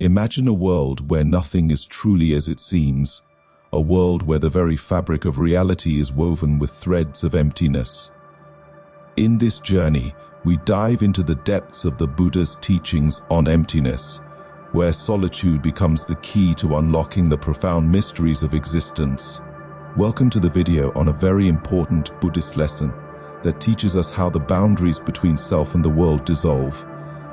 Imagine a world where nothing is truly as it seems, a world where the very fabric of reality is woven with threads of emptiness. In this journey, we dive into the depths of the Buddha's teachings on emptiness, where solitude becomes the key to unlocking the profound mysteries of existence. Welcome to the video on a very important Buddhist lesson that teaches us how the boundaries between self and the world dissolve,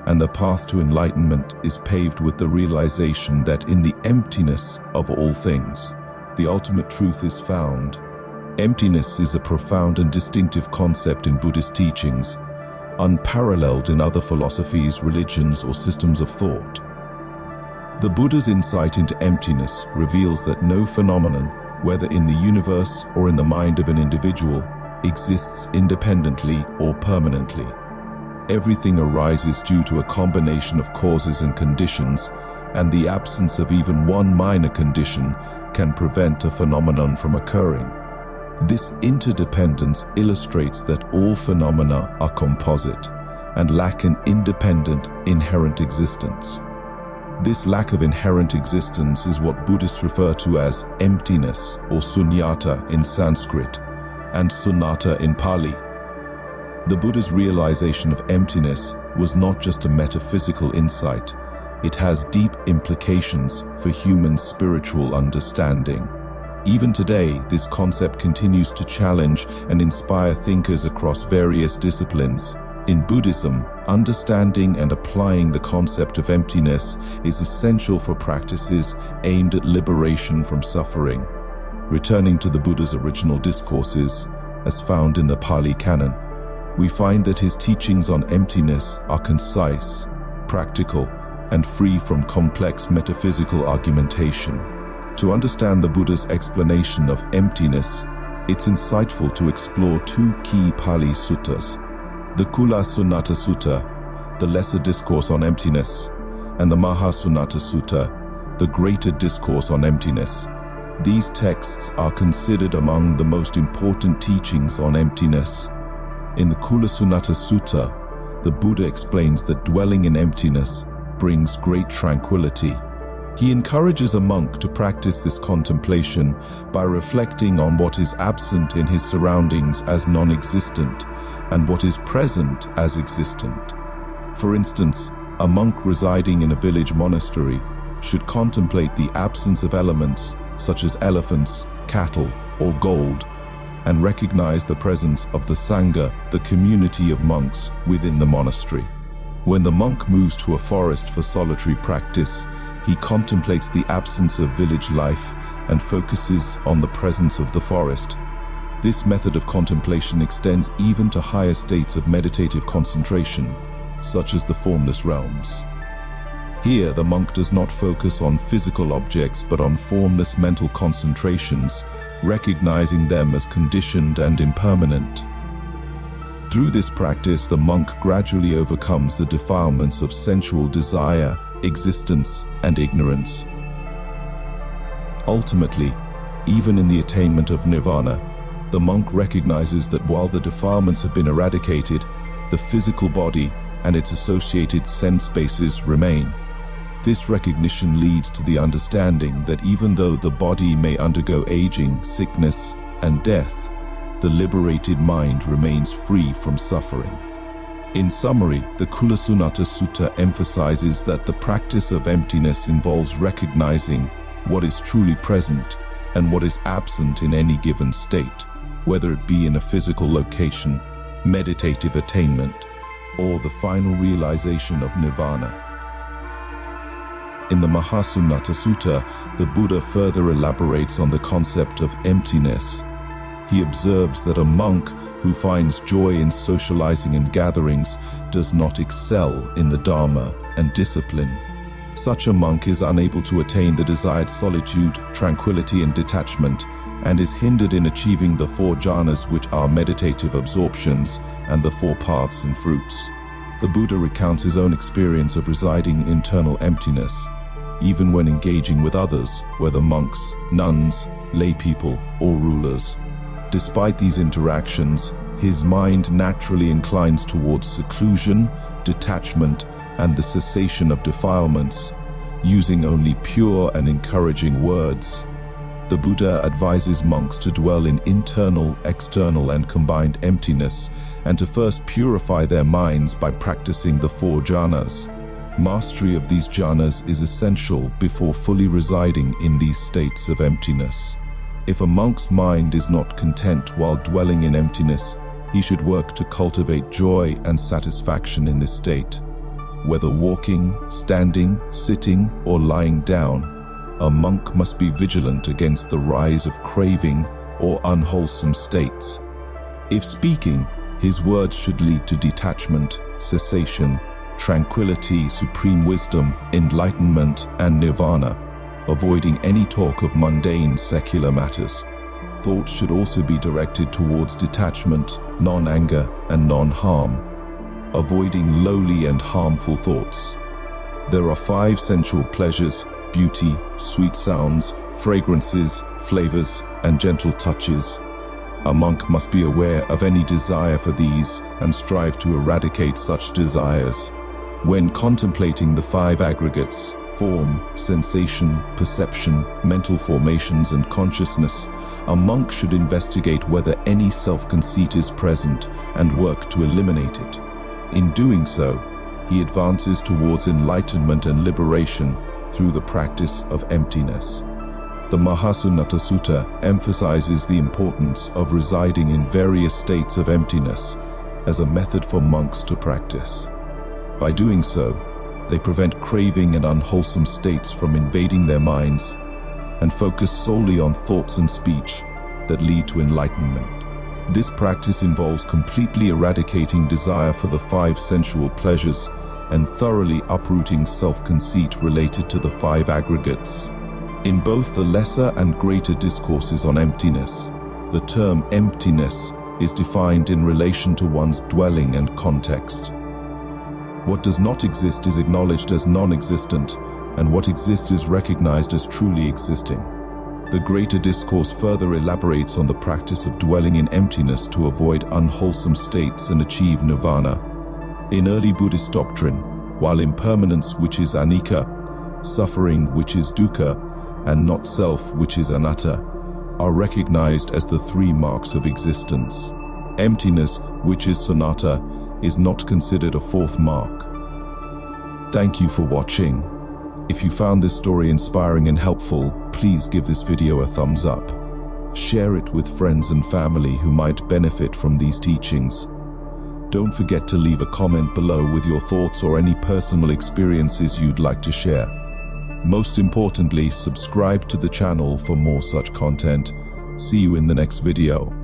and the path to enlightenment is paved with the realization that in the emptiness of all things, the ultimate truth is found. Emptiness is a profound and distinctive concept in Buddhist teachings, unparalleled in other philosophies, religions, or systems of thought. The Buddha's insight into emptiness reveals that no phenomenon, whether in the universe or in the mind of an individual, exists independently or permanently. Everything arises due to a combination of causes and conditions, and the absence of even one minor condition can prevent a phenomenon from occurring. This interdependence illustrates that all phenomena are composite and lack an independent, inherent existence. This lack of inherent existence is what Buddhists refer to as emptiness, or Sunyata in Sanskrit, and Sunnata in Pali. The Buddha's realization of emptiness was not just a metaphysical insight, it has deep implications for human spiritual understanding. Even today, this concept continues to challenge and inspire thinkers across various disciplines. In Buddhism, understanding and applying the concept of emptiness is essential for practices aimed at liberation from suffering. Returning to the Buddha's original discourses, as found in the Pali canon, we find that his teachings on emptiness are concise, practical, and free from complex metaphysical argumentation. To understand the Buddha's explanation of emptiness, it's insightful to explore two key Pali suttas: the Sunyata Sutta, the Lesser Discourse on Emptiness, and the Sunyata Sutta, the Greater Discourse on Emptiness. These texts are considered among the most important teachings on emptiness. In the Sunyata Sutta, the Buddha explains that dwelling in emptiness brings great tranquility. He encourages a monk to practice this contemplation by reflecting on what is absent in his surroundings as non-existent and what is present as existent. For instance, a monk residing in a village monastery should contemplate the absence of elements such as elephants, cattle, or gold, and recognize the presence of the Sangha, the community of monks within the monastery. When the monk moves to a forest for solitary practice, he contemplates the absence of village life and focuses on the presence of the forest. This method of contemplation extends even to higher states of meditative concentration, such as the formless realms. Here, the monk does not focus on physical objects but on formless mental concentrations, recognizing them as conditioned and impermanent. Through this practice, the monk gradually overcomes the defilements of sensual desire, existence, and ignorance. Ultimately, even in the attainment of nirvana, the monk recognizes that while the defilements have been eradicated, the physical body and its associated sense bases remain. This recognition leads to the understanding that even though the body may undergo aging, sickness, and death, the liberated mind remains free from suffering. In summary, the Sunyata Sutta emphasizes that the practice of emptiness involves recognizing what is truly present and what is absent in any given state, whether it be in a physical location, meditative attainment, or the final realization of nirvana. In the Sunyata Sutta, the Buddha further elaborates on the concept of emptiness. He observes that a monk who finds joy in socializing and gatherings does not excel in the Dharma and discipline. Such a monk is unable to attain the desired solitude, tranquility, and detachment, and is hindered in achieving the four jhanas, which are meditative absorptions, and the four paths and fruits. The Buddha recounts his own experience of residing in internal emptiness, even when engaging with others, whether monks, nuns, lay people, or rulers. Despite these interactions, his mind naturally inclines towards seclusion, detachment, and the cessation of defilements, using only pure and encouraging words. The Buddha advises monks to dwell in internal, external, and combined emptiness, and to first purify their minds by practicing the 4 jhanas. Mastery of these jhanas is essential before fully residing in these states of emptiness. If a monk's mind is not content while dwelling in emptiness, he should work to cultivate joy and satisfaction in this state. Whether walking, standing, sitting, or lying down, a monk must be vigilant against the rise of craving or unwholesome states. If speaking, his words should lead to detachment, cessation, tranquility, supreme wisdom, enlightenment, and nirvana, avoiding any talk of mundane secular matters. Thoughts should also be directed towards detachment, non-anger, and non-harm, avoiding lowly and harmful thoughts. There are 5 sensual pleasures: beauty, sweet sounds, fragrances, flavors, and gentle touches. A monk must be aware of any desire for these and strive to eradicate such desires. When contemplating the 5 aggregates, form, sensation, perception, mental formations, and consciousness, a monk should investigate whether any self-conceit is present and work to eliminate it. In doing so, he advances towards enlightenment and liberation through the practice of emptiness. The Sunyata Sutta emphasizes the importance of residing in various states of emptiness as a method for monks to practice. By doing so, they prevent craving and unwholesome states from invading their minds and focus solely on thoughts and speech that lead to enlightenment. This practice involves completely eradicating desire for the 5 sensual pleasures and thoroughly uprooting self-conceit related to the 5 aggregates. In both the lesser and greater discourses on emptiness, the term emptiness is defined in relation to one's dwelling and context. What does not exist is acknowledged as non-existent, and what exists is recognized as truly existing. The greater discourse further elaborates on the practice of dwelling in emptiness to avoid unwholesome states and achieve nirvana. In early Buddhist doctrine, while impermanence, which is anicca, suffering, which is dukkha, and not self, which is anatta, are recognized as the 3 marks of existence. Emptiness, which is sunyata, is not considered a 4th mark. Thank you for watching. If you found this story inspiring and helpful, please give this video a thumbs up. Share it with friends and family who might benefit from these teachings. Don't forget to leave a comment below with your thoughts or any personal experiences you'd like to share. Most importantly, subscribe to the channel for more such content. See you in the next video.